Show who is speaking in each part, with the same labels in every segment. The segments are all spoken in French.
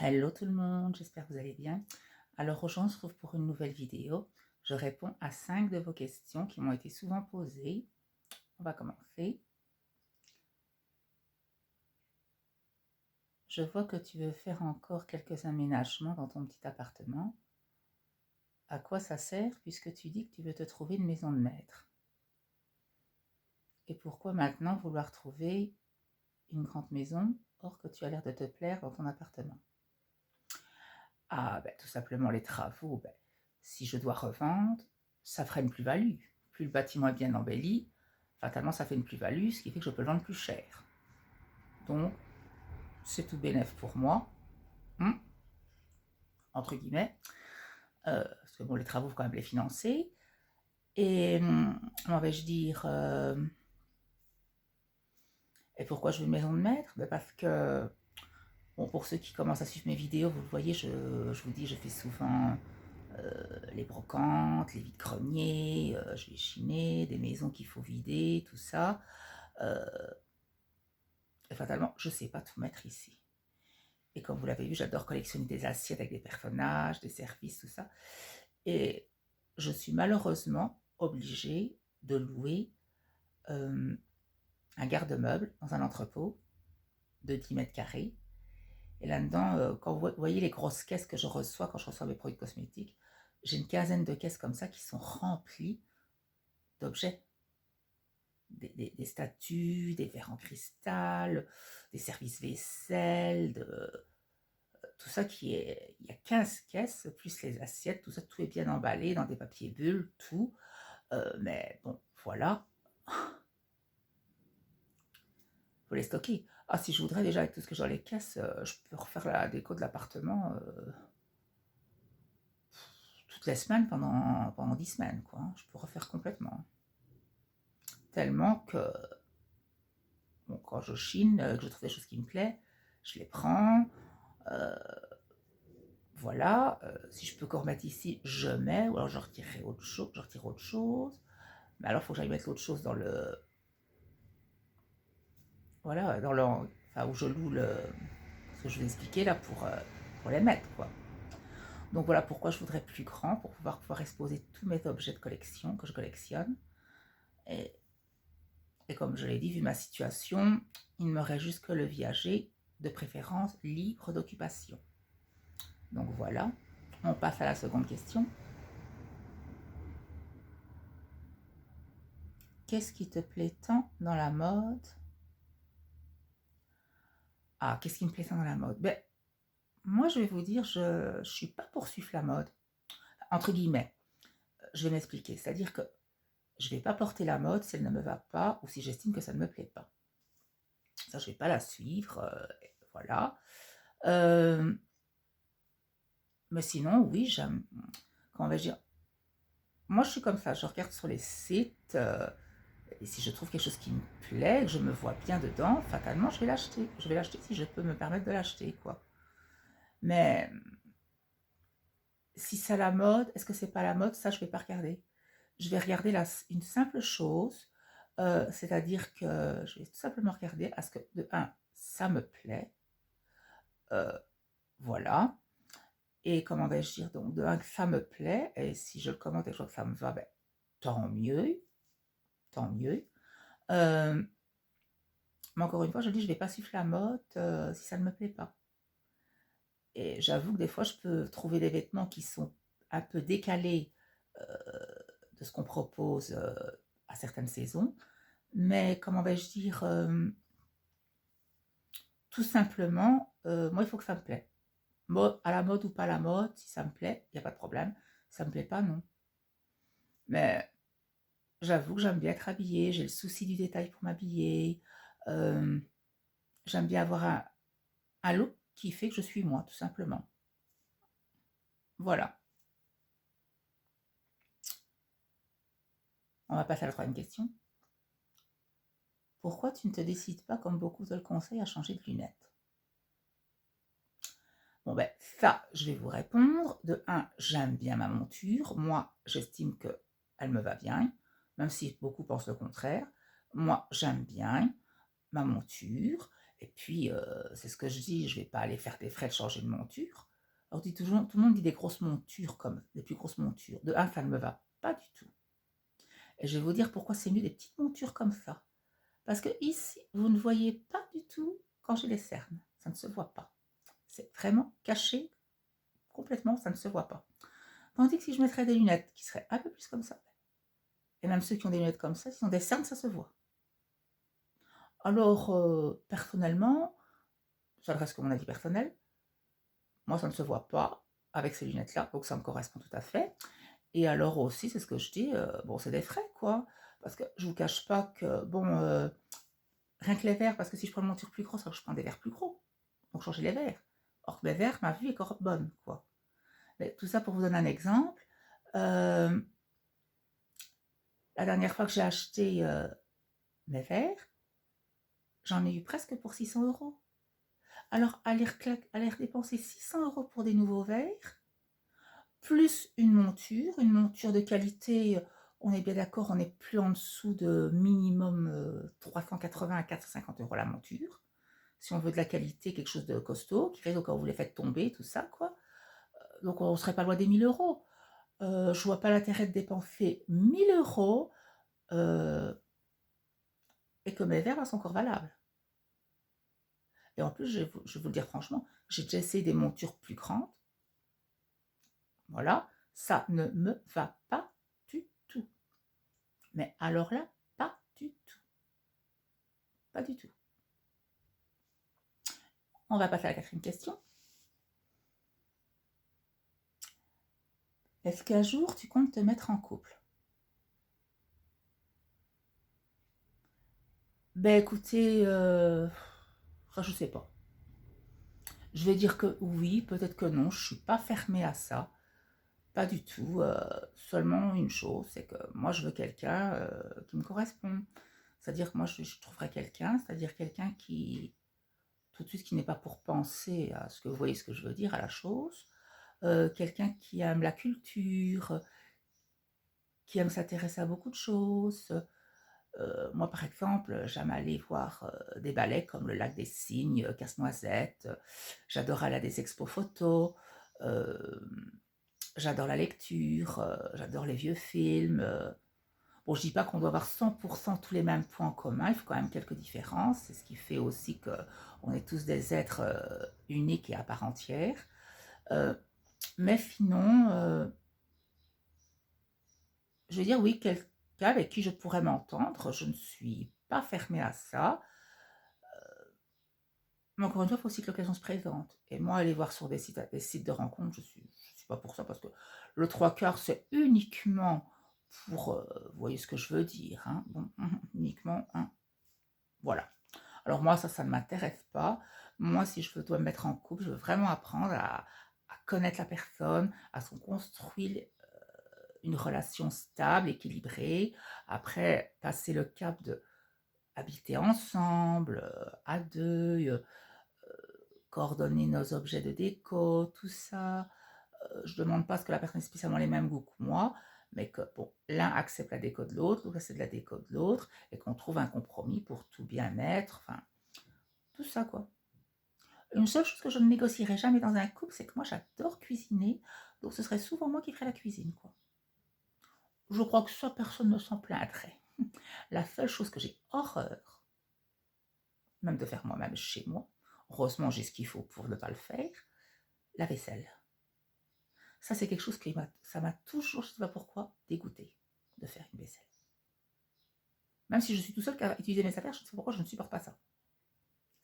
Speaker 1: Hello tout le monde, j'espère que vous allez bien. Alors aujourd'hui, on se retrouve pour une nouvelle vidéo. Je réponds à 5 de vos questions qui m'ont été souvent posées. On va commencer. Je vois que tu veux faire encore quelques aménagements dans ton petit appartement. À quoi ça sert puisque tu dis que tu veux te trouver une maison de maître? Et pourquoi maintenant vouloir trouver une grande maison or que tu as l'air de te plaire dans ton appartement? Ah, ben, tout simplement les travaux. Ben, si je dois revendre, ça ferait une plus-value. Plus le bâtiment est bien embelli, fatalement ça fait une plus-value, ce qui fait que je peux le vendre plus cher. Donc, c'est tout bénef pour moi, hein, entre guillemets, parce que bon, les travaux, il faut quand même les financer. Et, comment vais-je dire, et pourquoi je veux une maison de maître? Ben parce que, bon, pour ceux qui commencent à suivre mes vidéos, vous le voyez, je vous dis, je fais souvent les brocantes, les vides-greniers, je vais chiner, des maisons qu'il faut vider, tout ça. Euh, et fatalement, je ne sais pas tout mettre ici. Et comme vous l'avez vu, j'adore collectionner des assiettes avec des personnages, des services, tout ça. Et je suis malheureusement obligée de louer euh, un garde-meuble dans un entrepôt de 10 mètres carrés. Et là-dedans, quand vous voyez les grosses caisses que je reçois quand je reçois mes produits cosmétiques, j'ai une quinzaine de caisses comme ça qui sont remplies d'objets. Des statues, des verres en cristal, des services vaisselle, tout ça qui est... Il y a 15 caisses, plus les assiettes, tout ça, tout est bien emballé dans des papiers bulles, tout. Mais bon, voilà, faut les stocker. Ah, si je voudrais déjà avec tout ce que j'ai dans les caisses, je peux refaire la déco de l'appartement toutes les semaines pendant 10 semaines, quoi. Je peux refaire complètement. Tellement que, bon, quand je chine, que je trouve des choses qui me plaisent, je les prends. Euh, voilà, si je peux encore mettre ici, je mets, ou alors je retirerai autre chose, je retire autre chose. Mais alors, il faut que j'aille mettre l'autre chose dans le, voilà, dans le, enfin, où je loue le, ce que je vous ai expliqué là pour les mettre, quoi. Donc voilà pourquoi je voudrais plus grand, pour pouvoir exposer tous mes objets de collection que je collectionne. Et, et comme je l'ai dit, vu ma situation, il ne me reste juste que le viager, de préférence libre d'occupation. Donc voilà, on passe à la seconde question. Qu'est-ce qui te plaît tant dans la mode? Ah, qu'est-ce qui me plaît tant dans la mode? Ben, moi, je vais vous dire, je ne suis pas pour suivre la mode, entre guillemets. Je vais m'expliquer, c'est-à-dire que je ne vais pas porter la mode si elle ne me va pas ou si j'estime que ça ne me plaît pas. Ça, je ne vais pas la suivre, voilà. Euh, mais sinon, oui, j'aime, comment vais-je dire, moi, je suis comme ça, je regarde sur les sites, et si je trouve quelque chose qui me plaît, que je me vois bien dedans, fatalement, je vais l'acheter. Je vais l'acheter si je peux me permettre de l'acheter, quoi. Mais si c'est la mode, est-ce que c'est pas la mode? Ça, je vais pas regarder. Je vais regarder une simple chose, c'est-à-dire que je vais tout simplement regarder à ce que, de un, ça me plaît, euh, voilà. Et comment vais-je dire, donc, de un, que ça me plaît, et si je le commande et que je vois que ça me va, ben, tant mieux, tant mieux. Euh, mais encore une fois, je dis, je ne vais pas suivre la mode si ça ne me plaît pas. Et j'avoue que des fois, je peux trouver des vêtements qui sont un peu décalés euh, de ce qu'on propose à certaines saisons. Mais comment vais-je dire, tout simplement, moi, il faut que ça me plaît. À la mode ou pas à la mode, si ça me plaît, il n'y a pas de problème. Si ça me plaît pas, non. Mais j'avoue que j'aime bien être habillée, j'ai le souci du détail pour m'habiller. Euh, J'aime bien avoir un look qui fait que je suis moi, tout simplement. Voilà. On va passer à la troisième question. Pourquoi tu ne te décides pas, comme beaucoup te le conseillent, à changer de lunettes? Bon ben, ça, je vais vous répondre. De un, j'aime bien ma monture. Moi, j'estime qu'elle me va bien, même si beaucoup pensent le contraire. Moi, j'aime bien ma monture. Et puis, c'est ce que je dis, je vais pas aller faire des frais de changer de monture. Alors dit toujours tout le monde dit des grosses montures comme des plus grosses montures. De un, ça ne me va pas du tout. Et je vais vous dire pourquoi c'est mieux des petites montures comme ça. Parce que ici, vous ne voyez pas du tout quand j'ai les cernes. Ça ne se voit pas. C'est vraiment caché complètement, ça ne se voit pas. Tandis que si je mettrais des lunettes qui seraient un peu plus comme ça, et même ceux qui ont des lunettes comme ça, s'ils ont des cernes, ça se voit. Alors, personnellement, ça reste que mon avis personnel, moi ça ne se voit pas avec ces lunettes-là, donc ça me correspond tout à fait. Et alors aussi, c'est ce que je dis, bon, c'est des frais, quoi. Parce que je vous cache pas que, bon, rien que les verres, parce que si je prends une monture plus grosse, alors je prends des verres plus gros. Donc changer les verres. Or que mes verres, ma vue est encore bonne, quoi. Mais tout ça pour vous donner un exemple. La dernière fois que j'ai acheté mes verres, j'en ai eu presque pour 600 euros. Alors, aller dépenser 600 euros pour des nouveaux verres, plus une monture de qualité, on est bien d'accord, on n'est plus en dessous de minimum 380 à 450 euros la monture. Si on veut de la qualité, quelque chose de costaud, qui reste quand vous les faites tomber, tout ça, quoi. Donc, on ne serait pas loin des 1000 euros. Je vois pas l'intérêt de dépenser 1000 euros et que mes verres sont encore valables. Et en plus, je vais vous le dire franchement, j'ai déjà essayé des montures plus grandes. Voilà, ça ne me va pas du tout. Mais alors là, pas du tout. Pas du tout. On va passer à la quatrième question. Est-ce qu'un jour tu comptes te mettre en couple? Ben écoutez, je sais pas. Je vais dire que oui, peut-être que non, je suis pas fermée à ça. Pas du tout. Seulement une chose, c'est que moi je veux quelqu'un qui me correspond. C'est-à-dire que moi je trouverais quelqu'un, c'est-à-dire quelqu'un qui, tout de suite, qui n'est pas pour penser à ce que vous voyez ce que je veux dire, à la chose. Quelqu'un qui aime la culture, qui aime s'intéresser à beaucoup de choses. Moi, par exemple, j'aime aller voir des ballets comme le Lac des Cygnes, Casse-Noisette. J'adore aller à des expos photos. euh, J'adore la lecture. J'adore les vieux films. Bon, je dis pas qu'on doit avoir 100% tous les mêmes points en commun. Il faut quand même quelques différences. C'est ce qui fait aussi que on est tous des êtres uniques et à part entière. Mais sinon, je veux dire, oui, quelqu'un avec qui je pourrais m'entendre, je ne suis pas fermée à ça. Mais encore une fois, il faut aussi que l'occasion se présente. Et moi, aller voir sur des sites de rencontres, je suis pas pour ça, parce que le trois quarts, c'est uniquement pour, vous voyez ce que je veux dire, hein, bon, uniquement, hein, voilà. Alors moi, ça ne m'intéresse pas. Moi, si je dois me mettre en couple, je veux vraiment apprendre à connaître la personne, à se construire une relation stable, équilibrée. Après, passer le cap de habiter ensemble, à deux, coordonner nos objets de déco, tout ça. Je ne demande pas ce que la personne ait spécialement les mêmes goûts que moi, mais que bon, l'un accepte la déco de l'autre, l'autre accepte la déco de l'autre, et qu'on trouve un compromis pour tout bien-être, enfin, tout ça quoi. Une seule chose que je ne négocierai jamais dans un couple, c'est que moi j'adore cuisiner, donc ce serait souvent moi qui ferais la cuisine quoi. Je crois que ça, personne ne s'en plaindrait. La seule chose que j'ai horreur, même de faire moi-même chez moi, heureusement j'ai ce qu'il faut pour ne pas le faire, la vaisselle. Ça, c'est quelque chose qui m'a toujours, je ne sais pas pourquoi, dégoûté de faire une vaisselle. Même si je suis tout seul à utiliser mes affaires, je ne sais pas pourquoi je ne supporte pas ça.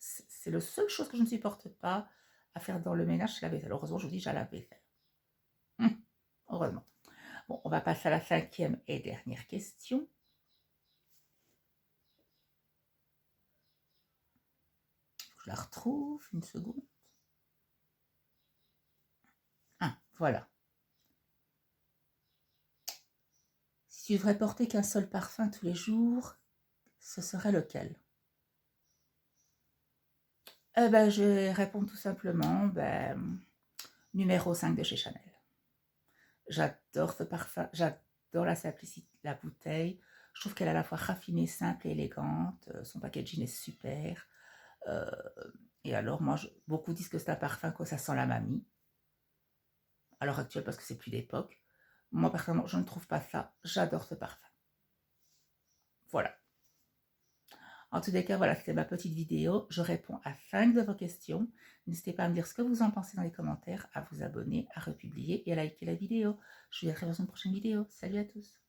Speaker 1: C'est la seule chose que je ne supporte pas à faire dans le ménage, c'est la vaisselle. Heureusement, je vous dis, j'ai la vaisselle. Heureusement. Bon, on va passer à la cinquième et dernière question. Je la retrouve, une seconde. Ah, voilà. Si tu devrais porter qu'un seul parfum tous les jours, ce serait lequel? Eh ben, je vais répondre tout simplement, numéro 5 de chez Chanel. J'adore ce parfum, j'adore la simplicité, la bouteille. Je trouve qu'elle est à la fois raffinée, simple et élégante. Son packaging est super. Euh, et alors, moi, beaucoup disent que c'est un parfum, que ça sent la mamie, à l'heure actuelle, parce que c'est plus d'époque. Moi, personnellement, je ne trouve pas ça. J'adore ce parfum. Voilà. En tous les cas, voilà, c'était ma petite vidéo. Je réponds à 5 de vos questions. N'hésitez pas à me dire ce que vous en pensez dans les commentaires, à vous abonner, à republier et à liker la vidéo. Je vous dis à très bientôt dans une prochaine vidéo. Salut à tous!